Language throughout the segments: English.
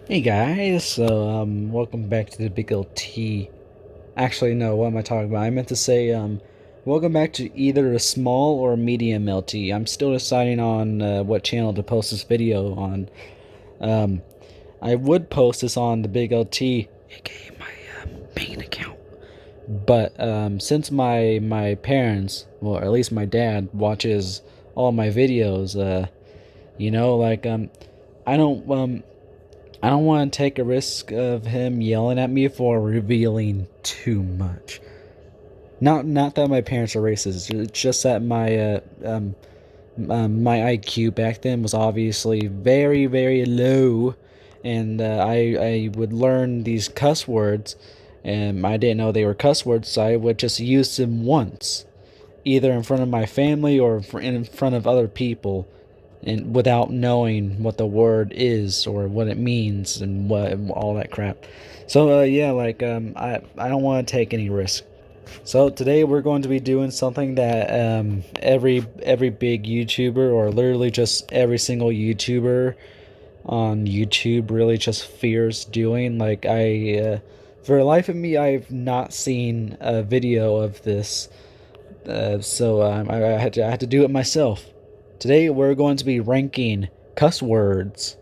Hey guys, so welcome back to the Big LT. Actually, no, what am I talking about? I meant to say welcome back to either a small or medium LT. I'm still deciding on what channel to post this video on. Um, I would post this on the Big LT, aka my main account, but since my parents, well, or at least my dad, watches all my videos, you know, like I don't um I don't want to take a risk of him yelling at me for revealing too much. Not that my parents are racist. It's just that my IQ back then was obviously very low, and I would learn these cuss words, and I didn't know they were cuss words, so I would just use them once, either in front of my family or in front of other people, and without knowing what the word is or what it means and what all that crap. So yeah, like I don't want to take any risk. So today we're going to be doing something that every big YouTuber, or literally just every single YouTuber on YouTube, really just fears doing. Like for the life of me, I've not seen a video of this, I had to do it myself. Today we're going to be ranking cuss words,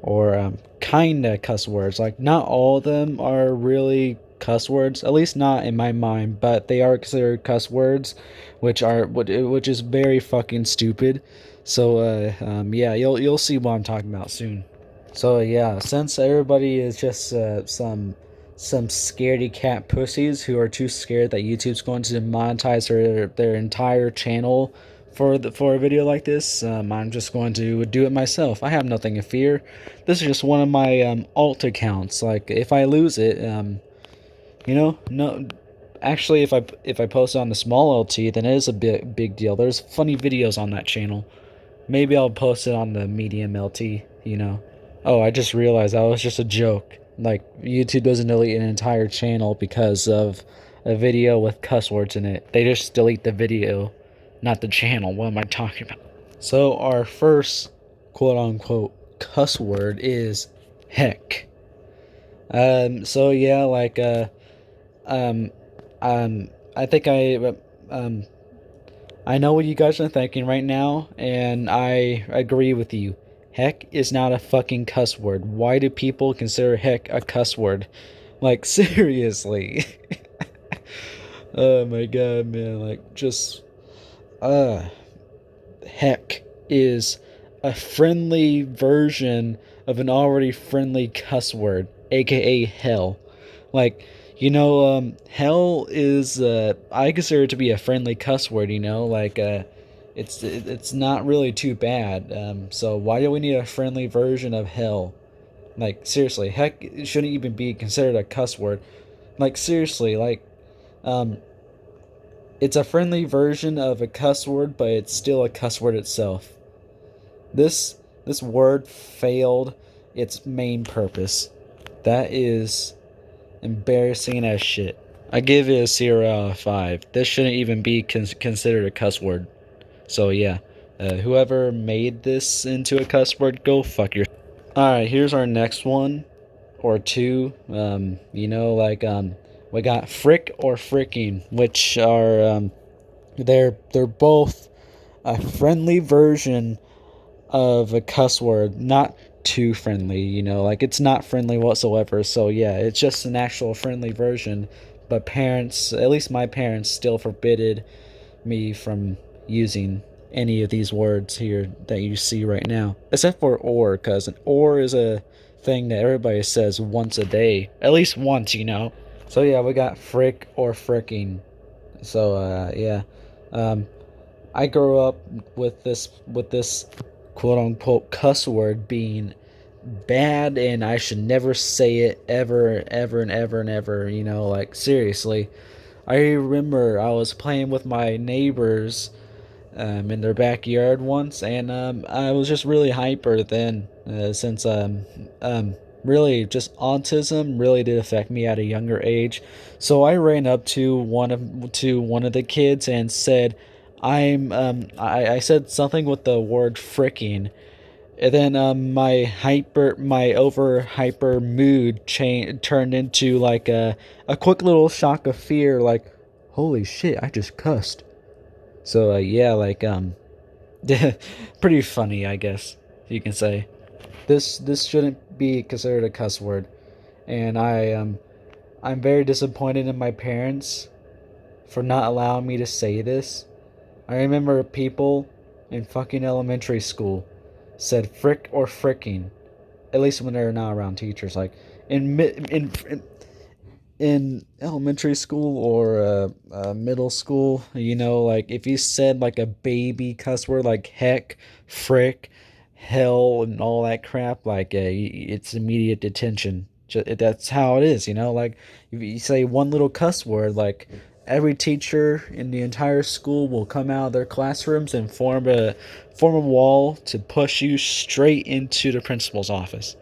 or kinda cuss words. Like, not all of them are really cuss words, at least not in my mind, but they are considered cuss words, which is very fucking stupid. So yeah, you'll see what I'm talking about soon. So yeah, since everybody is just some scaredy cat pussies who are too scared that YouTube's going to monetize their entire channel for a video like this, I'm just going to do it myself. I have nothing to fear. This is just one of my alt accounts. Like, if I lose it, no. Actually, if I post it on the small LT, then it is a big deal. There's funny videos on that channel. Maybe I'll post it on the medium LT. Oh, I just realized that was just a joke. Like, YouTube doesn't delete an entire channel because of a video with cuss words in it. They just delete the video, not the channel. What am I talking about? So our first quote unquote cuss word is heck. So yeah, like um I think um I know what you guys are thinking right now, and I agree with you. Heck is not a fucking cuss word. Why do people consider heck a cuss word? Like, seriously. Oh my god, man. Like, just, uh, heck is a friendly version of an already friendly cuss word, aka hell. Like, hell is I consider it to be a friendly cuss word. Like it's not really too bad. So why do we need a friendly version of hell? Like, seriously, heck, it shouldn't even be considered a cuss word. Like, seriously, like um, it's a friendly version of a cuss word, but it's still a cuss word itself. This this word failed its main purpose. That is embarrassing as shit. I give it a 0 out of 5. This shouldn't even be considered a cuss word. So yeah, whoever made this into a cuss word, go fuck your. All right, here's our next one or two. We got frick or fricking, which are they're both a friendly version of a cuss word, not too friendly, like, it's not friendly whatsoever. So yeah, it's just an actual friendly version, but parents, at least my parents, still forbidded me from using any of these words here that you see right now, except for or, because an or is a thing that everybody says once a day, at least once. So yeah, we got frick or fricking. So yeah, um I grew up with this quote unquote cuss word being bad, and I should never say it ever, ever, and ever, and ever. Like, seriously. I remember I was playing with my neighbors in their backyard once, and I was just really hyper then, since really just autism really did affect me at a younger age. So I ran up to one of the kids and said, I said something with the word fricking, And then my over hyper mood turned into like a quick little shock of fear, like, holy shit, I just cussed. So yeah, like pretty funny, I guess you can say. This shouldn't be considered a cuss word, and I'm very disappointed in my parents for not allowing me to say this. I remember people in fucking elementary school said frick or fricking, at least when they're not around teachers. Like in elementary school or middle school, like if you said like a baby cuss word like heck, frick, hell, and all that crap, like it's immediate detention. That's how it is, Like if you say one little cuss word, like every teacher in the entire school will come out of their classrooms and form a wall to push you straight into the principal's office.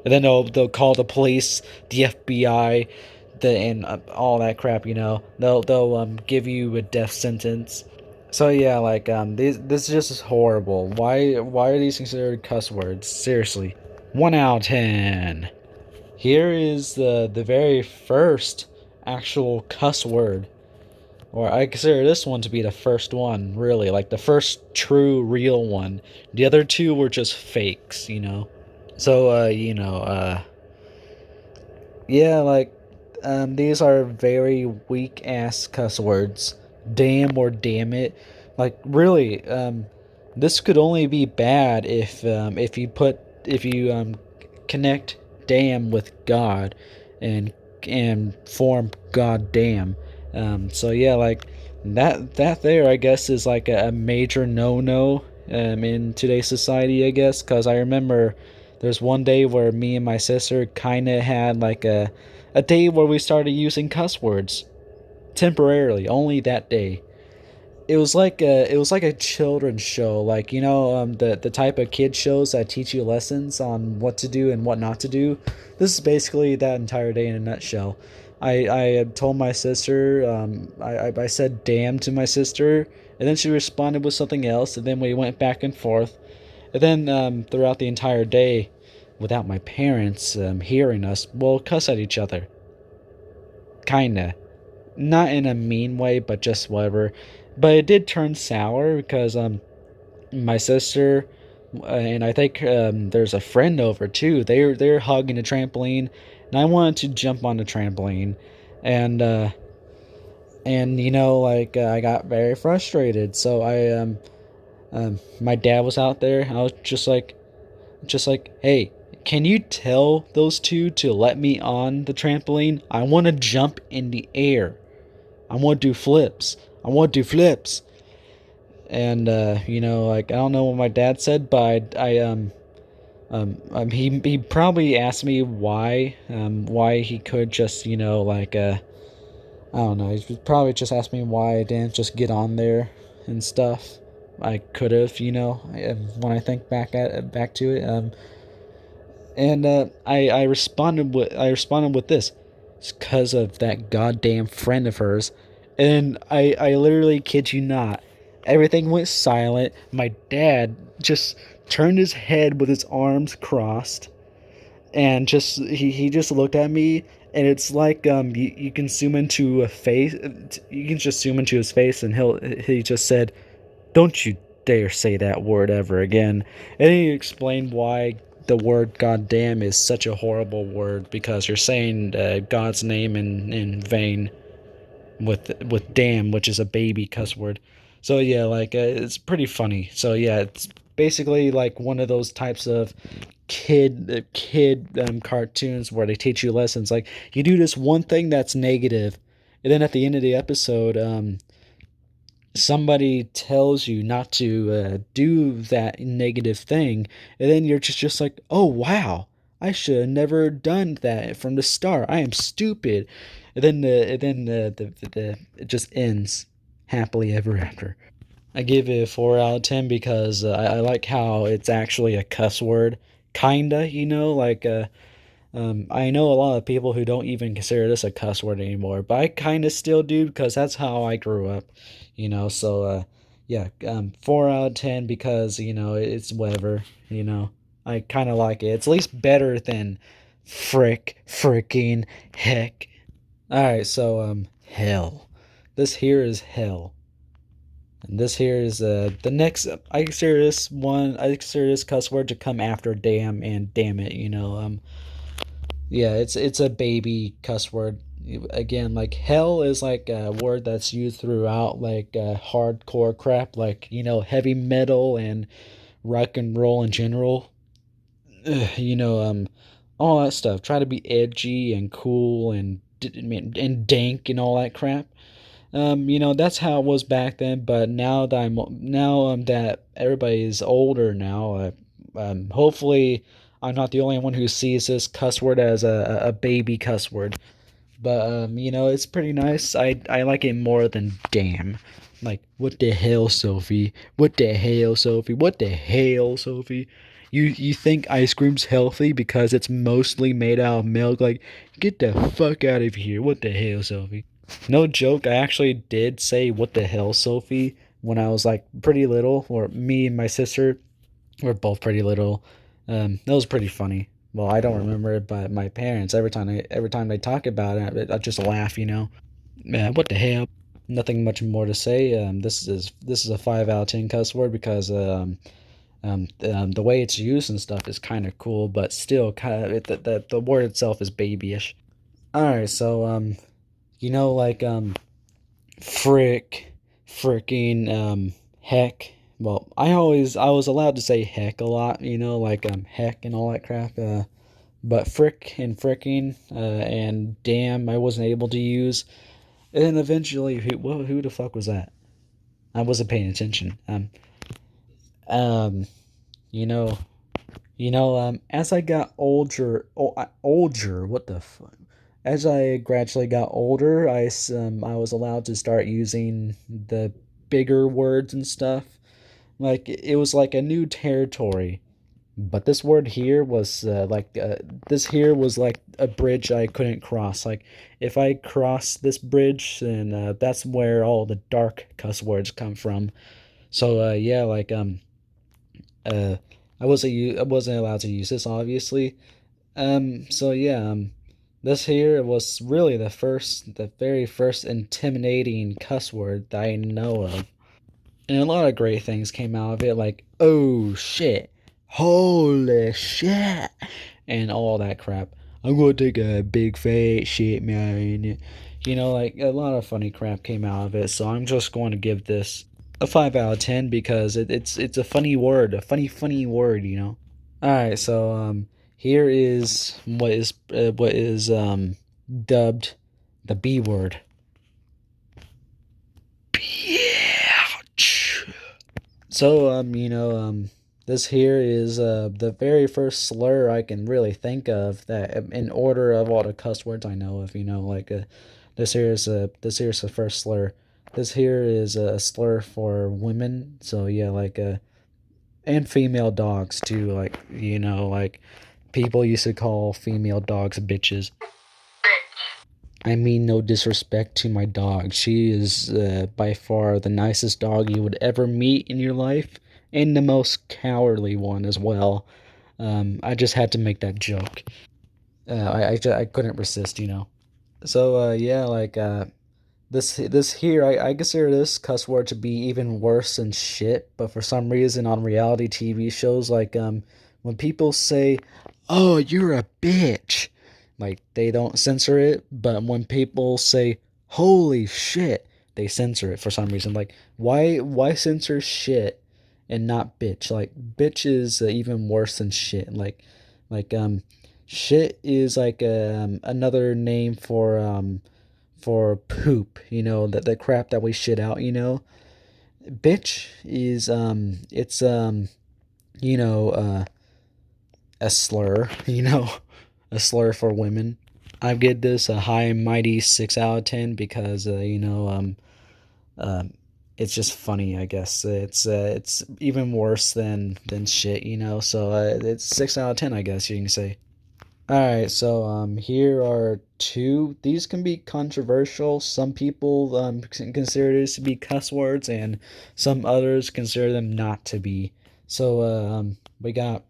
And then they'll call the police, the FBI, and all that crap. They'll give you a death sentence. So yeah, like this is just horrible. Why are these considered cuss words? Seriously, 1 out of 10. Here is the very first actual cuss word, or I consider this one to be the first one, really, like the first true real one. The other two were just fakes. So yeah, like, these are very weak ass cuss words. Damn or damn it. Like, really, this could only be bad if you connect damn with God and form God damn. So yeah, like that there, I guess, is like a major no no in today's society, I guess, because I remember there's one day where me and my sister kind of had like a day where we started using cuss words temporarily, only that day. It was like a children's show, like the type of kid shows that teach you lessons on what to do and what not to do. This is basically that entire day in a nutshell. I had told my sister, I said damn to my sister, and then she responded with something else, and then we went back and forth. And then throughout the entire day, without my parents hearing us, we'll cuss at each other. Kinda. Not in a mean way, but just whatever. But it did turn sour because my sister and I think there's a friend over too. They're hugging a trampoline, and I wanted to jump on the trampoline, and like I got very frustrated. So my dad was out there. I was just like, hey, can you tell those two to let me on the trampoline? I want to jump in the air. I want to do flips. I want to do flips. And like I don't know what my dad said, but he probably asked me why he could just like I don't know. He probably just asked me why I didn't just get on there and stuff. I could have, when I think back to it. And I responded with this. It's because of that goddamn friend of hers. And I literally kid you not. Everything went silent. My dad just turned his head with his arms crossed, and he just looked at me, and it's like you can zoom into a face. You can just zoom into his face, and he just said, "Don't you dare say that word ever again." And he explained why the word goddamn is such a horrible word, because you're saying God's name in vain with damn, which is a baby cuss word. So yeah, like it's pretty funny. So yeah, it's basically like one of those types of kid cartoons where they teach you lessons. Like you do this one thing that's negative, and then at the end of the episode, somebody tells you not to do that negative thing, and then you're just like, oh wow, I should have never done that from the start. I am stupid. And then it just ends happily ever after. I give it a 4 out of 10 because I like how it's actually a cuss word, kinda. Like I know a lot of people who don't even consider this a cuss word anymore, but I kind of still do because that's how I grew up. So Yeah, 4 out of 10 because it's whatever. You know, I kind of like it. It's at least better than frick, fricking, heck. All right, so hell. This here is hell. And this here is the next. I consider this cuss word to come after damn and damn it. Yeah, it's a baby cuss word. Again, like hell is like a word that's used throughout like hardcore crap, like heavy metal and rock and roll in general. Ugh, all that stuff. Try to be edgy and cool and dank and all that crap. That's how it was back then. But now that everybody's older now, hopefully I'm not the only one who sees this cuss word as a baby cuss word. But it's pretty nice. I like it more than damn. Like, what the hell, Sophie? What the hell, Sophie? What the hell, Sophie? You think ice cream's healthy because it's mostly made out of milk? Like, get the fuck out of here. What the hell, Sophie? No joke, I actually did say what the hell, Sophie, when I was like pretty little, or me and my sister were both pretty little. That was pretty funny. Well, I don't remember it, but my parents every time they talk about it, I just laugh. What the hell? Nothing much more to say. This is a 5 out of 10 cuss word because the way it's used and stuff is kind of cool, but still kind of the word itself is babyish. All right, so like frick, fricking, heck. Well, I was allowed to say heck a lot, like heck and all that crap. But frick and fricking and damn, I wasn't able to use. And then eventually, who the fuck was that? I wasn't paying attention. Um, you know, as I got older, what the fuck? As I gradually got older, I was allowed to start using the bigger words and stuff. Like it was like a new territory. But this word here was this here was like a bridge I couldn't cross. Like if I cross this bridge, then that's where all the dark cuss words come from. So yeah, like uh, I wasn't allowed to use this obviously. So yeah, this here was really the very first intimidating cuss word that I know of. And a lot of great things came out of it, like, oh shit, holy shit, and all that crap. I'm gonna take a big fat shit, man. Like a lot of funny crap came out of it, so I'm just going to give this a 5 out of 10 because it's a funny word, a funny word. Alright, so here is what is dubbed the B word. Bitch. So, this here is the very first slur I can really think of that in order of all the cuss words I know of, like this here is the first slur. This here is a slur for women, so yeah, like and female dogs too, like people used to call female dogs bitches. I mean, no disrespect to my dog. She is by far the nicest dog you would ever meet in your life, and the most cowardly one as well. I just had to make that joke. I couldn't resist. So yeah, like this here, I consider this cuss word to be even worse than shit. But for some reason, on reality TV shows, like when people say, "Oh, you're a bitch," like they don't censor it. But when people say, "Holy shit," they censor it for some reason. Like why censor shit and not bitch? Like bitch is even worse than shit. Like shit is like another name for poop, that the crap that we shit out. Bitch is it's you know uh a slur, a slur for women. I give this a high and mighty 6 out of 10 because um it's just funny, I guess. It's even worse than shit. So it's 6 out of 10, I guess you can say. All right, so here are two. These can be controversial. Some people consider this to be cuss words, and some others consider them not to be. So we got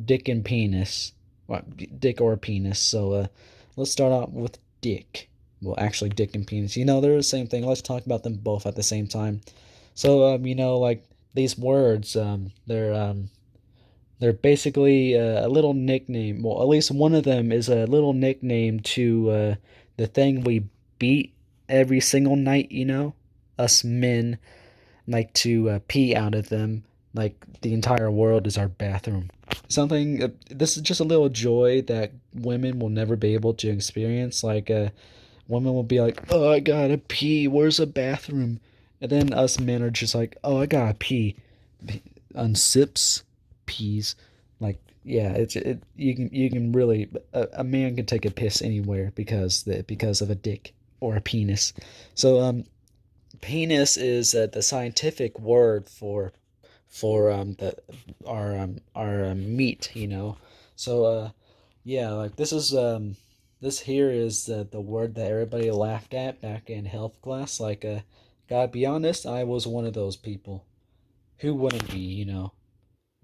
dick and penis, what, dick or penis. So let's start out with dick. Well, actually, dick and penis. They're the same thing. Let's talk about them both at the same time. So like these words, they're basically a little nickname. Well, at least one of them is a little nickname to the thing we beat every single night. Us men like to pee out of them. Like the entire world is our bathroom. Something. This is just a little joy that women will never be able to experience. Like women will be like, "Oh, I gotta pee. Where's a bathroom?" And then us men are just like, "Oh, I gotta pee." Unsips, pees. Like, yeah, you can really a man can take a piss anywhere because of a dick or a penis. So penis is the scientific word for the our meat. So yeah, like this here is the word that everybody laughed at back in health class. Like gotta be honest, I was one of those people. Who wouldn't be?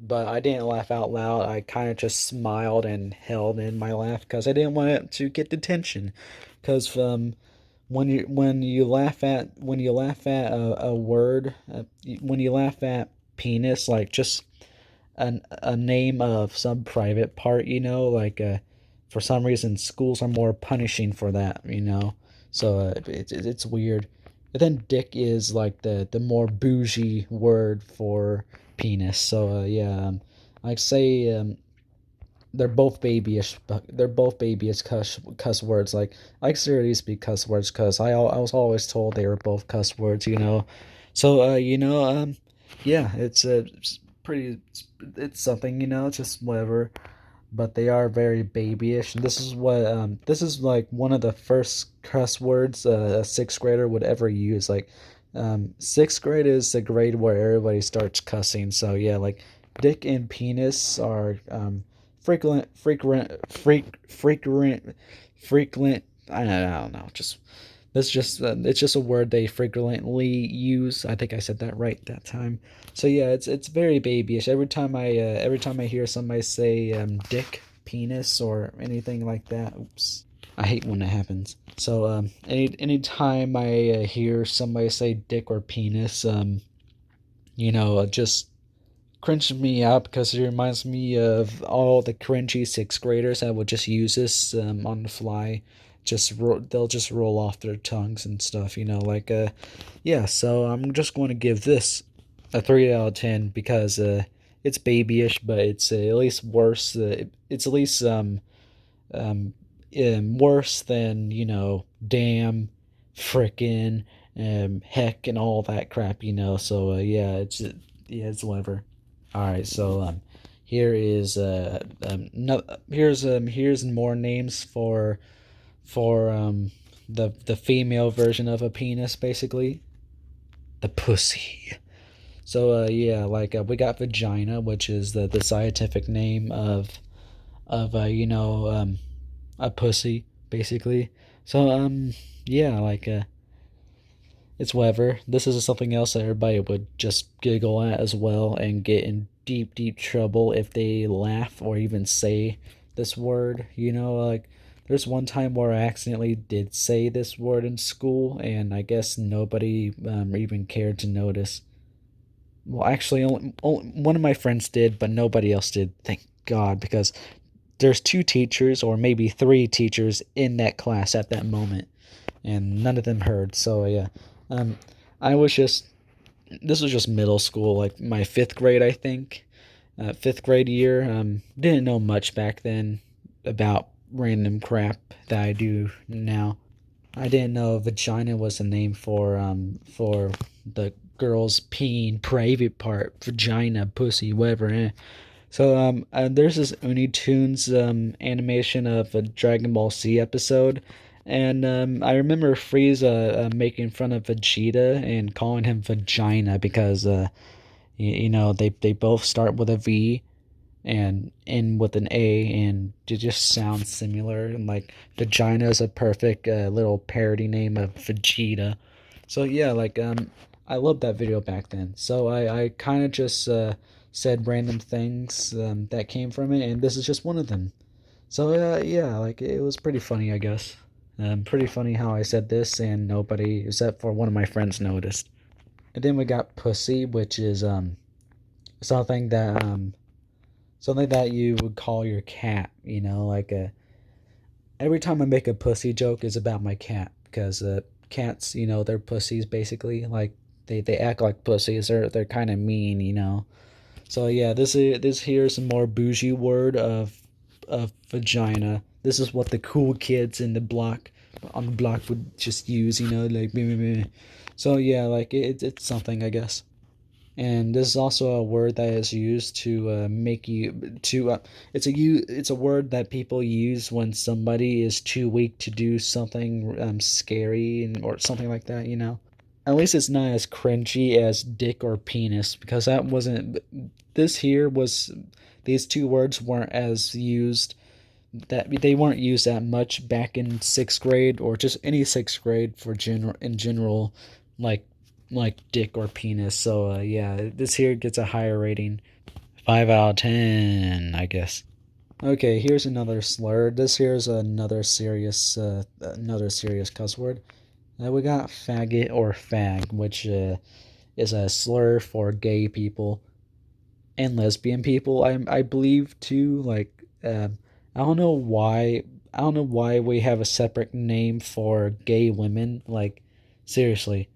But I didn't laugh out loud. I kind of just smiled and held in my laugh because I didn't want it to get detention. Because when you laugh at a word, when you laugh at penis, like just a name of some private part, like for some reason schools are more punishing for that. So it's weird. And then dick is like the more bougie word for penis. So yeah, I'd say they're both babyish cuss words. Like I consider these to be cuss words because I was always told they were both cuss words. So yeah, it's pretty it's something. It's just whatever, but they are very babyish. And this is like one of the first cuss words a sixth grader would ever use. Like sixth grade is the grade where everybody starts cussing. So yeah, like dick and penis are frequent. I don't know. It's just a word they frequently use. I think I said that right that time. So yeah, it's very babyish. Every time I hear somebody say dick, penis, or anything like that, oops, I hate when that happens. So anytime I hear somebody say dick or penis, just cringes me out because it reminds me of all the cringy sixth graders that would just use this on the fly. They'll just roll off their tongues and stuff. Like yeah. So I'm just going to give this a 3 out of 10 because it's babyish, but it's at least worse. It's at least um, worse than damn, frickin', heck, and all that crap. So yeah, it's whatever. All right, so here is no, here's more names for the female version of a penis, basically the pussy. So yeah, like we got vagina, which is the scientific name of a pussy, basically. So yeah, like it's whatever. This is something else that everybody would just giggle at as well and get in deep, deep trouble if they laugh or even say this word. Like there's one time where I accidentally did say this word in school, and I guess nobody even cared to notice. Well, actually, only one of my friends did, but nobody else did. Thank God, because there's two teachers or maybe three teachers in that class at that moment, and none of them heard. So yeah, um, I was just this was just middle school, like my fifth grade, I think, fifth grade year. Didn't know much back then about random crap that I do now. I didn't know vagina was a name for the girl's peeing private part, vagina, pussy, whatever. So there's this Looney Tunes animation of a Dragon Ball Z episode, and I remember Frieza making fun of Vegeta and calling him vagina because they both start with a V, and N with an A, and it just sounds similar. And like vagina is a perfect little parody name of Vegeta. So yeah, I loved that video back then. So I kind of just said random things that came from it, and this is just one of them. So yeah, like it was pretty funny, I guess. Pretty funny how I said this, and nobody except for one of my friends noticed. And then we got pussy, which is something that something that you would call your cat. Every time I make a pussy joke is about my cat because cats, they're pussies basically. Like they act like pussies. They're kind of mean. So yeah, this here's a more bougie word of vagina. This is what the cool kids in the block on the block would just use, like meh, meh, meh. So yeah, like it's something, I guess. And this is also a word that is used to make you to it's a word that people use when somebody is too weak to do something scary or something like that. At least it's not as cringy as dick or penis, because that wasn't this here was these two words weren't as used, that they weren't used that much back in sixth grade, or just any sixth grade for general, like dick or penis. So yeah, this here gets a higher rating, 5 out of 10, I guess. Okay, here's another slur. This here's another serious cuss word. We got faggot or fag, which is a slur for gay people and lesbian people. I believe too. I don't know why. I don't know why we have a separate name for gay women. Like, seriously,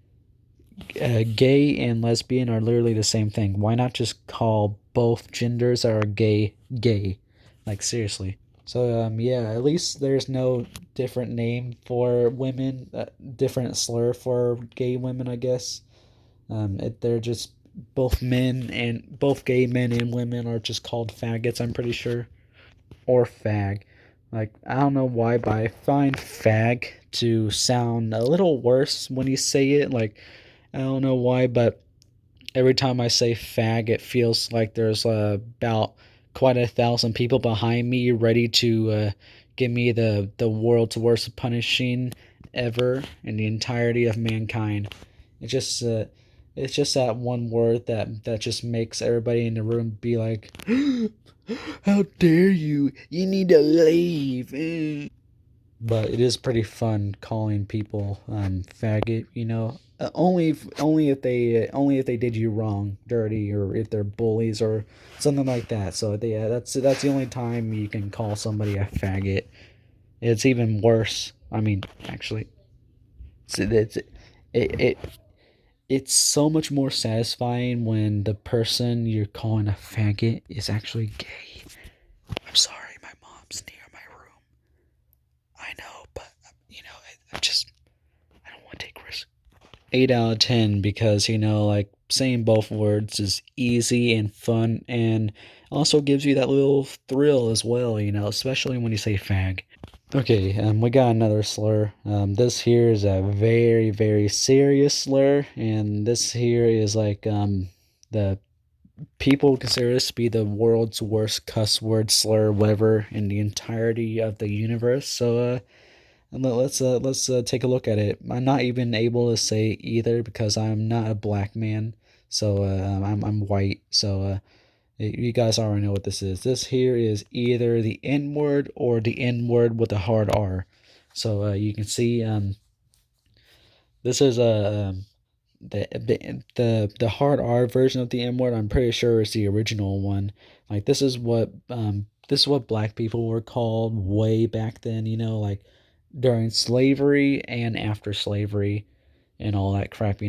gay and lesbian are literally the same thing. Why not just call both genders that are gay gay? Like, seriously. So yeah, at least there's no different name for women, different slur for gay women, I guess. They're just both gay men and women are just called faggots, I'm pretty sure, or fag. Like, I don't know why, but I find fag to sound a little worse when you say it. Like, I don't know why, but every time I say fag, it feels like there's about quite 1,000 people behind me ready to give me the world's worst punishing ever in the entirety of mankind. It just it's just that one word that just makes everybody in the room be like, "How dare you? You need to leave." But it is pretty fun calling people faggot. Only if they did you wrong, dirty, or if they're bullies or something like that. So yeah, that's the only time you can call somebody a faggot. It's even worse. I mean, actually, it it's so much more satisfying when the person you're calling a faggot is actually gay. I'm sorry, my mom's near my room. I know, but I don't want to take risks. 8 out of 10, because like saying both words is easy and fun, and also gives you that little thrill as well. Especially when you say fag. Okay, we got another slur. This here is a very, very serious slur, and this here is like the people consider this to be the world's worst cuss word slur, whatever, in the entirety of the universe. So let's take a look at it. I'm not even able to say either because I'm not a black man, so I'm white. So you guys already know what this is. This here is either the N word or the N word with a hard R. So you can see this is a the hard R version of the N word. I'm pretty sure is the original one. Like, this is what black people were called way back then. Like during slavery and after slavery and all that crap.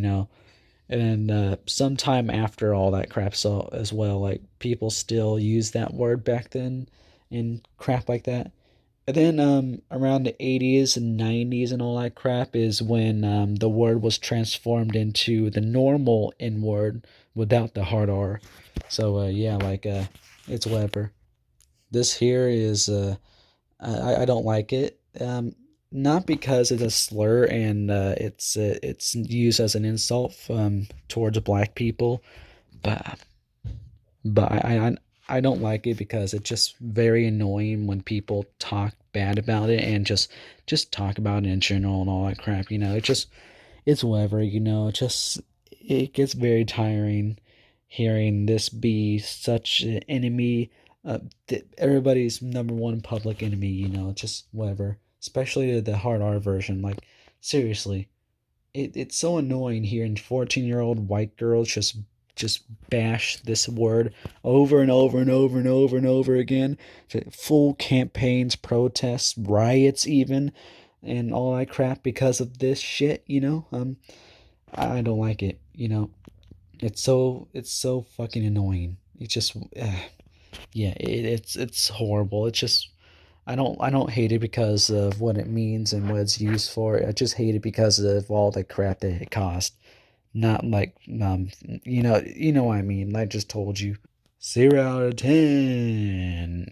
And sometime after all that crap, so as well, like people still use that word back then and crap like that. And then around the 80s and 90s and all that crap is when the word was transformed into the normal N word without the hard R. So yeah, it's whatever. This here is I don't like it. Not because it's a slur and it's used as an insult towards black people, but but I don't like it because it's just very annoying when people talk bad about it and just talk about it in general and all that crap. It's whatever. Just it gets very tiring hearing this be such an enemy. Everybody's number one public enemy. Just whatever. Especially the hard R version. Like seriously, it's so annoying hearing 14-year-old white girls just bash this word over and over and over and over and over again. Full campaigns, protests, riots, even, and all that crap because of this shit. I don't like it. It's so fucking annoying. It's just yeah, it's horrible. It's just I don't hate it because of what it means and what it's used for. I just hate it because of all the crap that it cost. Not like you know what I mean. I just told you. 0 out of 10.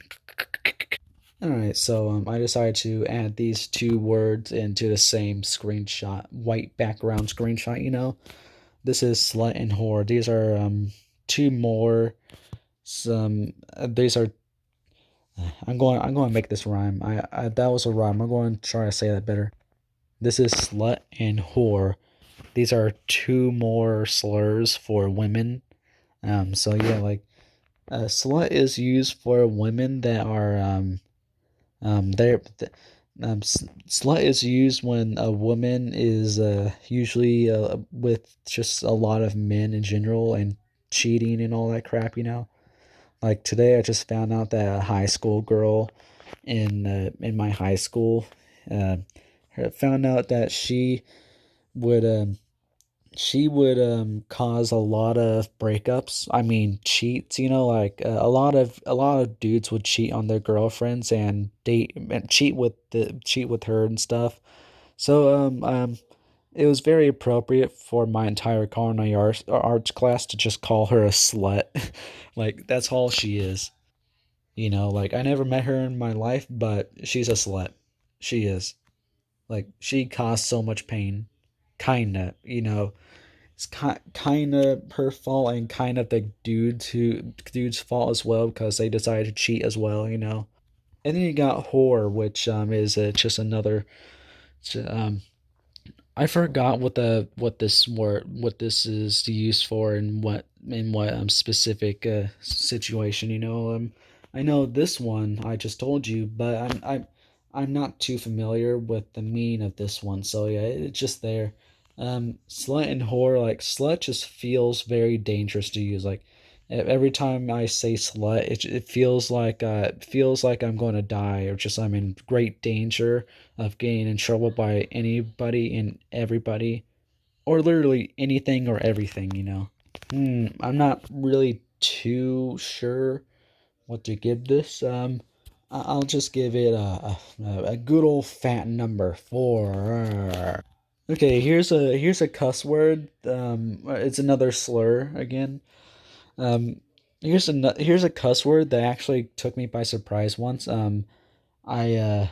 All right, so I decided to add these two words into the same screenshot, white background screenshot. This is slut and whore. These are two more. Some these are. I'm going to make this rhyme. I that was a rhyme. I'm going to try to say that better. This is slut and whore. These are two more slurs for women. So yeah, like slut is used for women that are they're slut is used when a woman is usually with just a lot of men in general and cheating and all that crap. Like today, I just found out that a high school girl in my high school uh, found out that would cause a lot of breakups. I mean, cheats. Like a lot of dudes would cheat on their girlfriends and date and cheat with her and stuff. So it was very appropriate for my entire culinary arts class to just call her a slut. Like that's all she is. Like I never met her in my life, but she's a slut. She is. Like she caused so much pain. Kinda. It's kind of her fault and kind of the dude's fault as well because they decided to cheat as well. And then you got whore, which is just another. Um, I forgot what this is used for and what specific situation. I know this one I just told you, but I'm not too familiar with the meaning of this one. So yeah, it's just there. Slut and whore, like slut just feels very dangerous to use. Like every time I say slut, it feels like I'm going to die or just I'm in great danger of getting in trouble by anybody and everybody, or literally anything or everything. I'm not really too sure what to give this. I'll just give it a good old fat number 4. Okay, here's a cuss word. It's another slur again. Um, here's a cuss word that actually took me by surprise once. I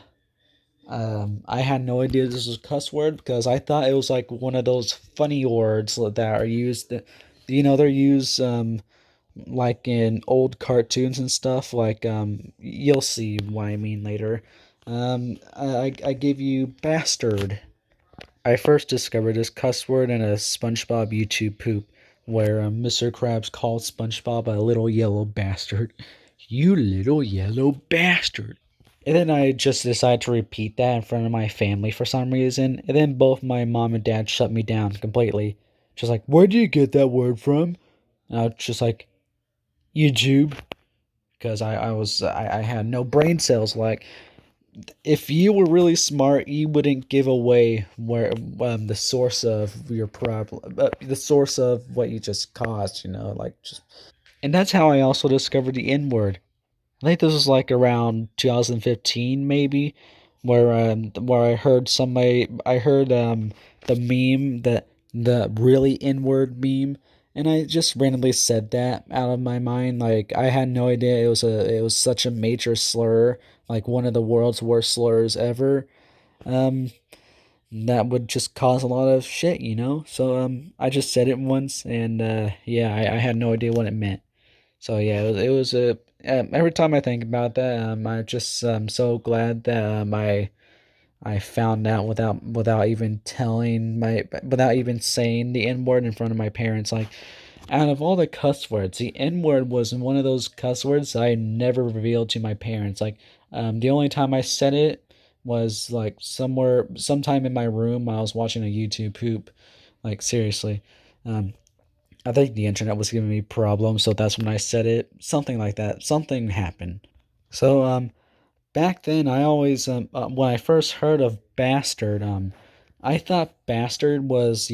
I had no idea this was a cuss word because I thought it was like one of those funny words that are used. They're used like in old cartoons and stuff. Like you'll see what I mean later. I give you bastard. I first discovered this cuss word in a SpongeBob YouTube poop where Mr. Krabs called SpongeBob a little yellow bastard. You little yellow bastard. And then I just decided to repeat that in front of my family for some reason. And then both my mom and dad shut me down completely. Just like, where do you get that word from? And I was just like, YouTube. Because I had no brain cells. Like, if you were really smart, you wouldn't give away where the source of your problem, the source of what you just caused. Like just. And that's how I also discovered the N word. I think this was like around 2015 maybe, where I heard the meme, that the really inward meme, and I just randomly said that out of my mind. Like I had no idea it was such a major slur, like one of the world's worst slurs ever. Um that would just cause a lot of shit. So I just said it once, and yeah, I had no idea what it meant. So yeah, it was a every time I think about that, I just so glad that I found out without even telling my without even saying the N word in front of my parents. Like out of all the cuss words, the N word was one of those cuss words I never revealed to my parents. Like the only time I said it was like sometime in my room while I was watching a YouTube poop. Like seriously. Um, I think the internet was giving me problems, so that's when I said it. Something like that. Something happened. So back then, I always when I first heard of bastard, I thought bastard was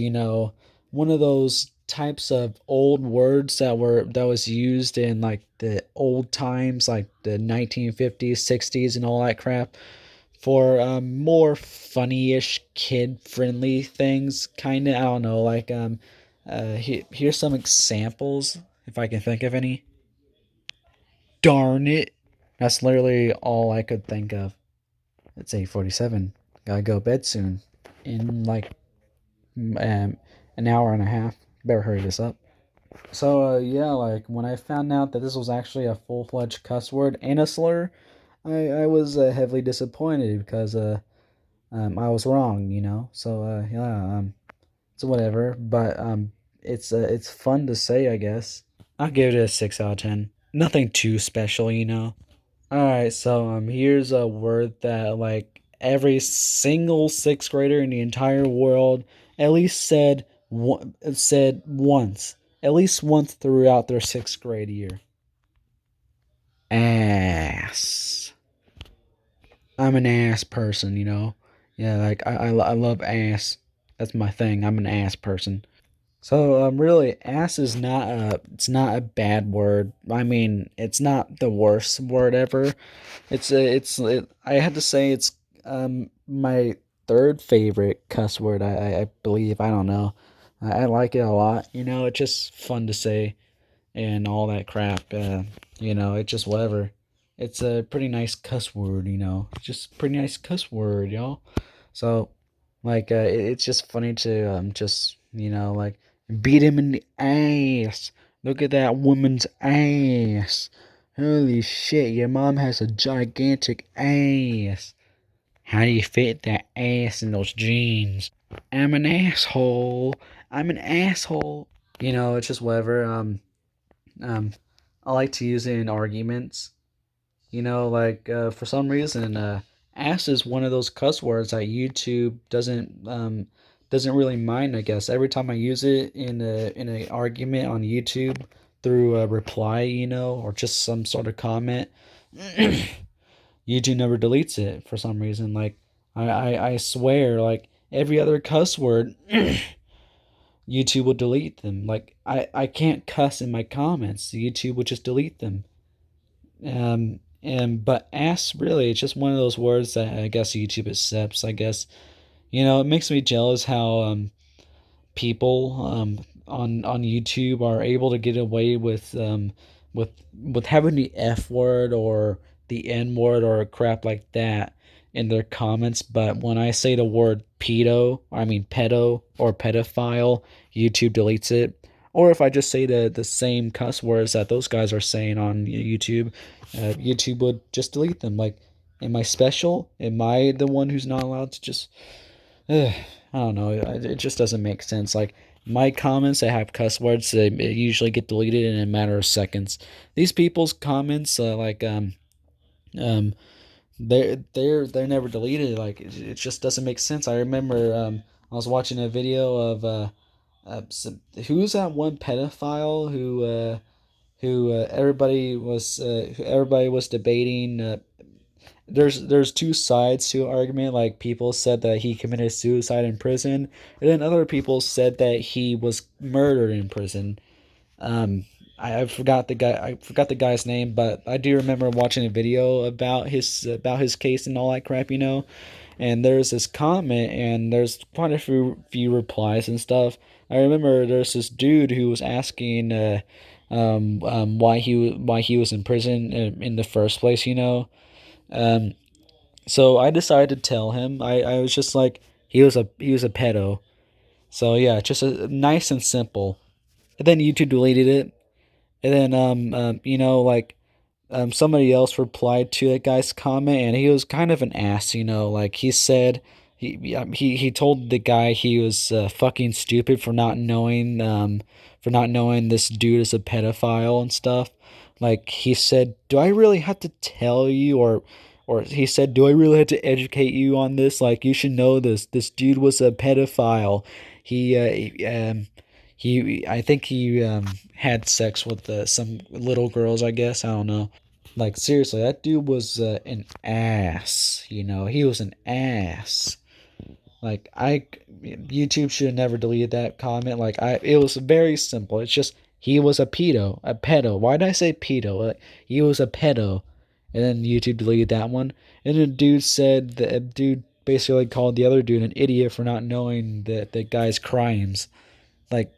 one of those types of old words that was used in like the old times, like the 1950s, 60s, and all that crap for more funny-ish, kid-friendly things. Kind of, I don't know. Like here's some examples if I can think of any. Darn it! That's literally all I could think of. It's 8:47. Gotta go to bed soon. In like an hour and a half. Better hurry this up. So yeah, like when I found out that this was actually a full-fledged cuss word and a slur, I was heavily disappointed because I was wrong, you know. So yeah, so whatever. But it's fun to say, I guess. I'll give it a 6 out of 10. Nothing too special, you know. All right, so here's a word that like every single sixth grader in the entire world at least said once, at least once throughout their sixth grade year. Ass. I'm an ass person, you know. Yeah, like I love ass. That's my thing. I'm an ass person. So really, ass is not a bad word. I mean, it's not the worst word ever. I had to say it's my third favorite cuss word. I believe. I don't know. I like it a lot. You know, it's just fun to say and all that crap. It's just whatever. It's a pretty nice cuss word. You know, it's just a pretty nice cuss word, y'all. So, like, it's just funny to just like beat him in the ass. Look at that woman's ass. Holy shit, your mom has a gigantic ass. How do you fit that ass in those jeans? I'm an asshole. I'm an asshole. It's just whatever. Um, I like to use it in arguments. Like for some reason, ass is one of those cuss words that YouTube doesn't really mind. I guess every time I use it in an argument on YouTube through a reply, or just some sort of comment, YouTube never deletes it for some reason. Like I swear, like every other cuss word, YouTube will delete them. Like I can't cuss in my comments. YouTube would just delete them. And but ass really, it's just one of those words that I guess YouTube accepts. I guess it makes me jealous how people on YouTube are able to get away with with having the F word or the N word or crap like that in their comments, but when I say the word pedo or pedophile, YouTube deletes it. Or if I just say the same cuss words that those guys are saying on YouTube, YouTube would just delete them. Like, am I special? Am I the one who's not allowed to just I don't know. It just doesn't make sense. Like my comments that have cuss words, they usually get deleted in a matter of seconds. These people's comments, um, they're never deleted. Like it just doesn't make sense. I remember I was watching a video of who's that one pedophile who everybody was debating. There's two sides to an argument. Like people said that he committed suicide in prison, and then other people said that he was murdered in prison. Um, I forgot the guy. I forgot the guy's name, but I do remember watching a video about his case and all that crap. And there's this comment, and there's quite a few replies and stuff. I remember there's this dude who was asking why he was in prison in the first place. Um, so I decided to tell him. I was just like he was a pedo. So yeah, just nice and simple. And then YouTube deleted it. And then like somebody else replied to that guy's comment, and he was kind of an ass, like he said he told the guy he was fucking stupid for not knowing this dude is a pedophile and stuff. Like he said, "Do I really have to tell you?" Or he said, "Do I really have to educate you on this? Like you should know this. This dude was a pedophile. He I think he had sex with some little girls, I guess. I don't know." Like seriously, that dude was an ass. He was an ass. Like YouTube should have never deleted that comment. It was very simple. It's just he was a pedo. Why did I say pedo? Like, he was a pedo, and then YouTube deleted that one. And then the dude basically called the other dude an idiot for not knowing the guy's crimes. Like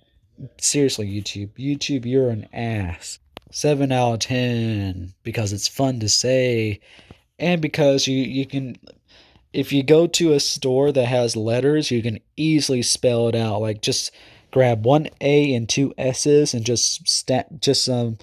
seriously, YouTube, you're an ass. 7 out of 10 because it's fun to say, and because you can, if you go to a store that has letters, you can easily spell it out. Like just grab one A and two S's and just um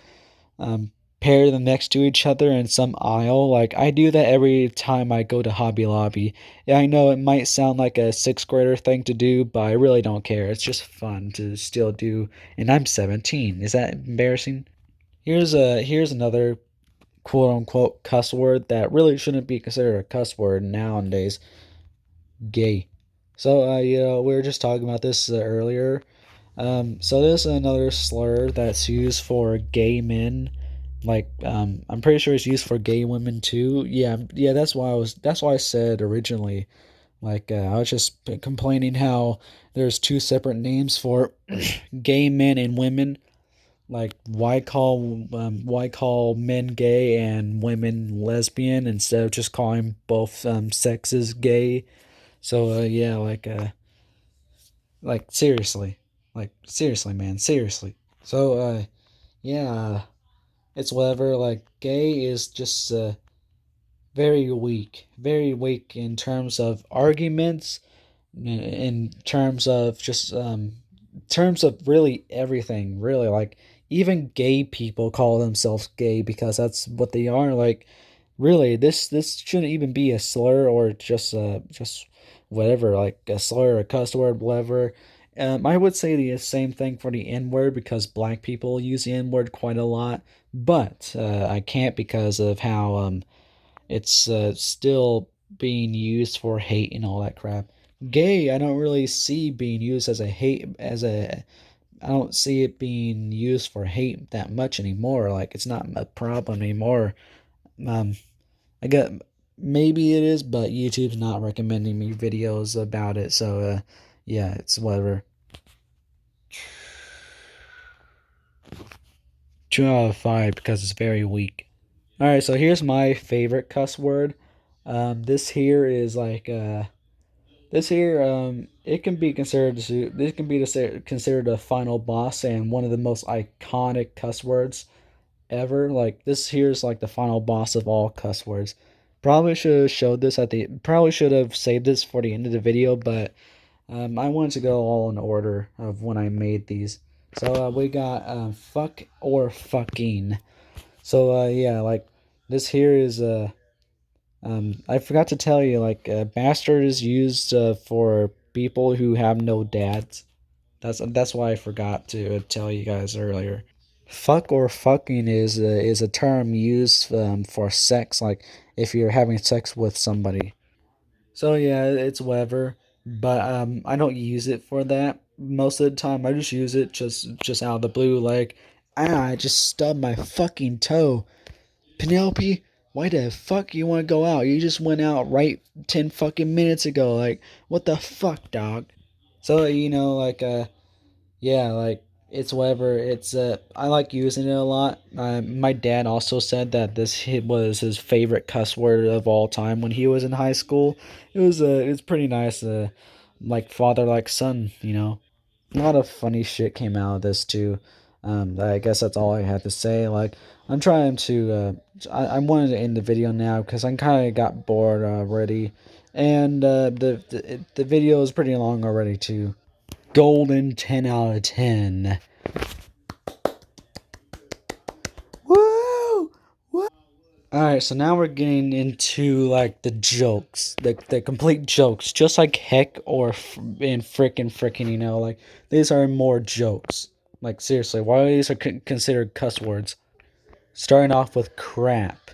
pair them next to each other in some aisle. Like I do that every time I go to Hobby Lobby. Yeah, I know it might sound like a sixth grader thing to do, but I really don't care. It's just fun to still do, and I'm 17. Is that embarrassing? Here's another quote unquote cuss word that really shouldn't be considered a cuss word nowadays. Gay. So we were just talking about this earlier. So there's another slur that's used for gay men. Like I'm pretty sure it's used for gay women too. Yeah. That's why I said originally. Like I was just complaining how there's two separate names for gay men and women. Like why call men gay and women lesbian instead of just calling both sexes gay? So yeah, like seriously, man, seriously. So yeah, it's whatever. Like gay is just very weak in terms of arguments, in terms of just terms of really everything, really. Like even gay people call themselves gay because that's what they are. Like really, this shouldn't even be a slur or just whatever, like a slur, a cuss word, whatever. I would say the same thing for the N word because black people use the N word quite a lot, but I can't because of how it's still being used for hate and all that crap. Gay, I don't really see being used as a hate as a. I don't see it being used for hate that much anymore. Like it's not a problem anymore. Um, I got maybe it is, but YouTube's not recommending me videos about it. So yeah, it's whatever. 2 out of 5 because it's very weak. All right, so here's my favorite cuss word. This here is like this here, it can be considered this can be considered a final boss and one of the most iconic cuss words ever. Like this here is like the final boss of all cuss words. Probably should have showed this at the. Probably should have saved this for the end of the video, but I wanted to go all in order of when I made these. So we got fuck or fucking. So yeah, like this here is I forgot to tell you, like, bastard is used for people who have no dads. That's why I forgot to tell you guys earlier. Fuck or fucking is a term used for sex, like if you're having sex with somebody. So yeah, it's whatever. But I don't use it for that most of the time. I just use it just out of the blue, like I just stubbed my fucking toe. Penelope, why the fuck you want to go out? You just went out right 10 fucking minutes ago. Like, what the fuck, dog? So, yeah, like, it's whatever. I like using it a lot. My dad also said that was his favorite cuss word of all time when he was in high school. It was pretty nice, like father, like son. A lot of funny shit came out of this too. I guess that's all I had to say. Like, I'm trying to. I wanted to end the video now because I kind of got bored already, and the video is pretty long already too. Golden 10 out of 10. All right, so now we're getting into like the jokes, the complete jokes, just like heck or and frickin', like these are more jokes. Like seriously, why these are considered cuss words? Starting off with crap.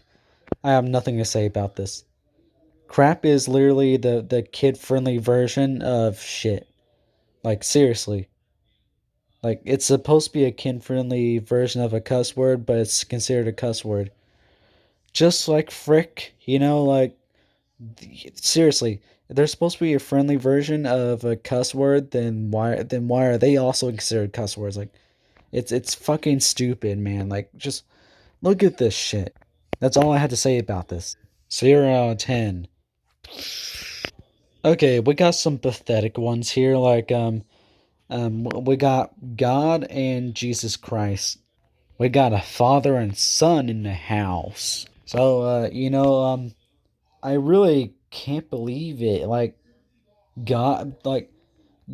I have nothing to say about this. Crap is literally the kid-friendly version of shit. Like seriously. Like it's supposed to be a kid-friendly version of a cuss word, but it's considered a cuss word. Just like frick, like seriously, if they're supposed to be a friendly version of a cuss word, then why are they also considered cuss words? Like it's fucking stupid, man. Like just look at this shit. That's all I had to say about this. 0 out of 10. Okay, we got some pathetic ones here, like we got God and Jesus Christ. We got a father and son in the house. So I really can't believe it.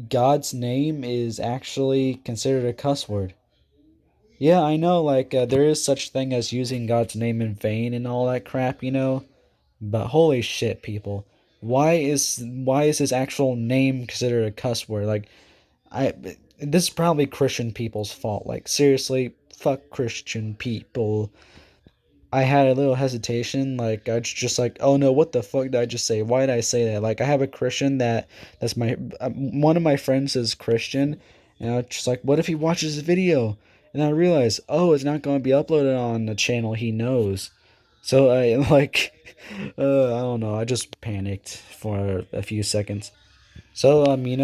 God's name is actually considered a cuss word. Yeah, I know. There is such thing as using God's name in vain and all that crap. But holy shit, people, why is his actual name considered a cuss word? I, this is probably Christian people's fault. Like seriously, fuck Christian people. I had a little hesitation. Like I was just like, oh no, what the fuck did I just say? Why did I say that? Like I have a Christian that's my one of my friends is Christian, and I was just like, what if he watches the video? And I realized, oh, it's not going to be uploaded on the channel he knows. So I like, I don't know. I just panicked for a few seconds. So I can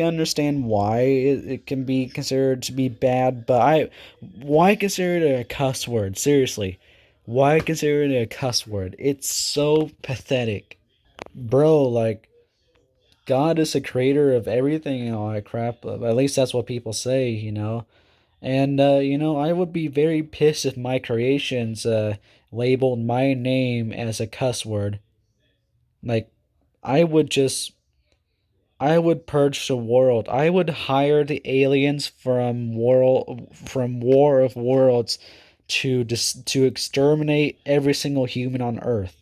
understand why it can be considered to be bad, but why consider it a cuss word? Seriously, why consider it a cuss word? It's so pathetic, bro. Like God is the creator of everything and all that crap. At least that's what people say. And I would be very pissed if my creations labeled my name as a cuss word. Like I would just I would purge the world. I would hire the aliens from War of Worlds to exterminate every single human on Earth.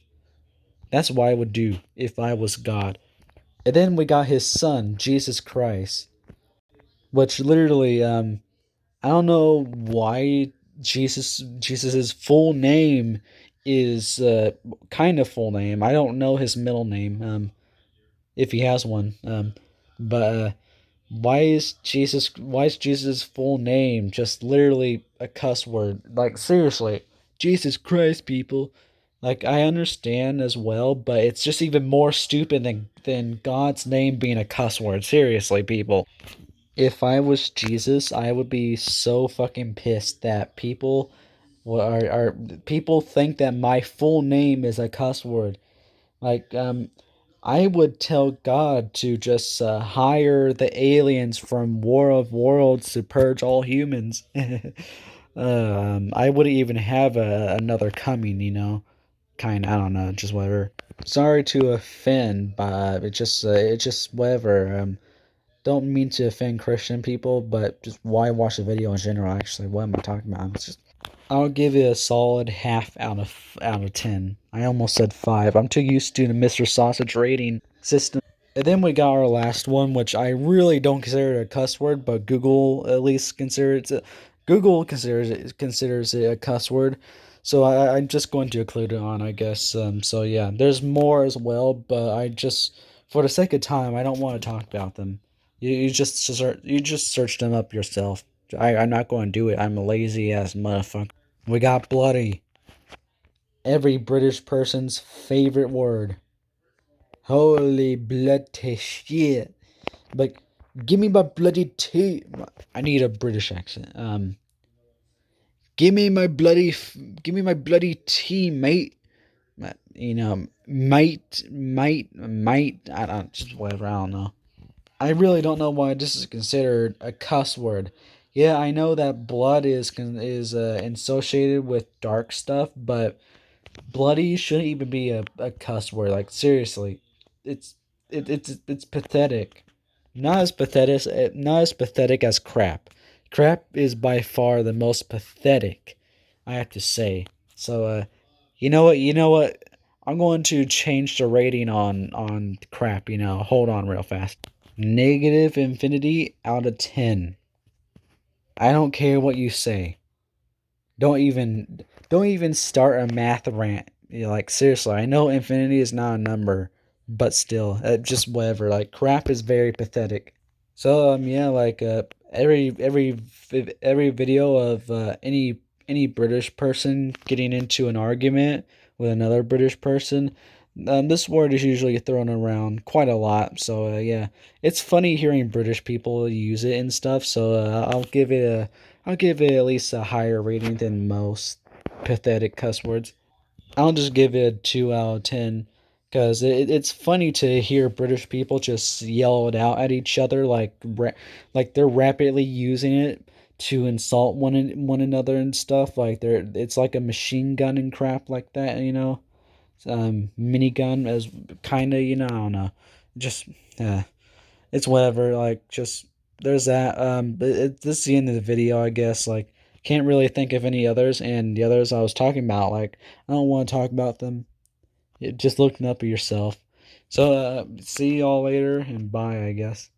That's what I would do if I was God. And then we got his son, Jesus Christ, which literally I don't know why Jesus's full name is kind of full name. I don't know his middle name if he has one. But why is Jesus' full name just literally a cuss word? Like seriously, Jesus Christ, people. Like I understand as well, but it's just even more stupid than God's name being a cuss word. Seriously, people. If I was Jesus, I would be so fucking pissed that people think that my full name is a cuss word. Like, I would tell God to just hire the aliens from War of Worlds to purge all humans. I wouldn't even have another coming. Kind, I don't know, just whatever. Sorry to offend, but it just whatever. Don't mean to offend Christian people, but just why watch the video in general? Actually, what am I talking about? It's just I'll give it a solid half out of 10. I almost said 5. I'm too used to the Mr. Sausage rating system. And then we got our last one, which I really don't consider it a cuss word, but Google at least considers it a cuss word. So I'm just going to include it on, I guess. So yeah, there's more as well, but for the sake of time, I don't want to talk about them. You just search them up yourself. I'm not going to do it. I'm a lazy ass motherfucker. We got bloody. Every British person's favorite word. Holy bloody shit. Like, give me my bloody tea. I need a British accent. Give me my bloody tea, mate. Mate. I don't, just whatever. I don't know. I really don't know why this is considered a cuss word. Yeah, I know that blood is associated with dark stuff, but bloody shouldn't even be a cuss word. Like seriously, it's it's pathetic. Not as pathetic as crap. Crap is by far the most pathetic. I have to say. So you know what? You know what? I'm going to change the rating on crap. Hold on real fast. Negative infinity out of 10. I don't care what you say. Don't even start a math rant. Like seriously, I know infinity is not a number, but still, just whatever. Like crap is very pathetic. So yeah, like every video of any British person getting into an argument with another British person, this word is usually thrown around quite a lot. So yeah, it's funny hearing British people use it and stuff. So I'll give it at least a higher rating than most pathetic cuss words. I'll just give it a 2 out of 10 because it's funny to hear British people just yell it out at each other like they're rapidly using it to insult one another and stuff. Like it's like a machine gun and crap like that. Minigun as kind of, I don't know. Just uh, it's whatever. Like just there's that. But this is the end of the video, I guess. Like can't really think of any others, and the others I was talking about, like I don't want to talk about them. Just look them up yourself. So see y'all later, and bye, I guess.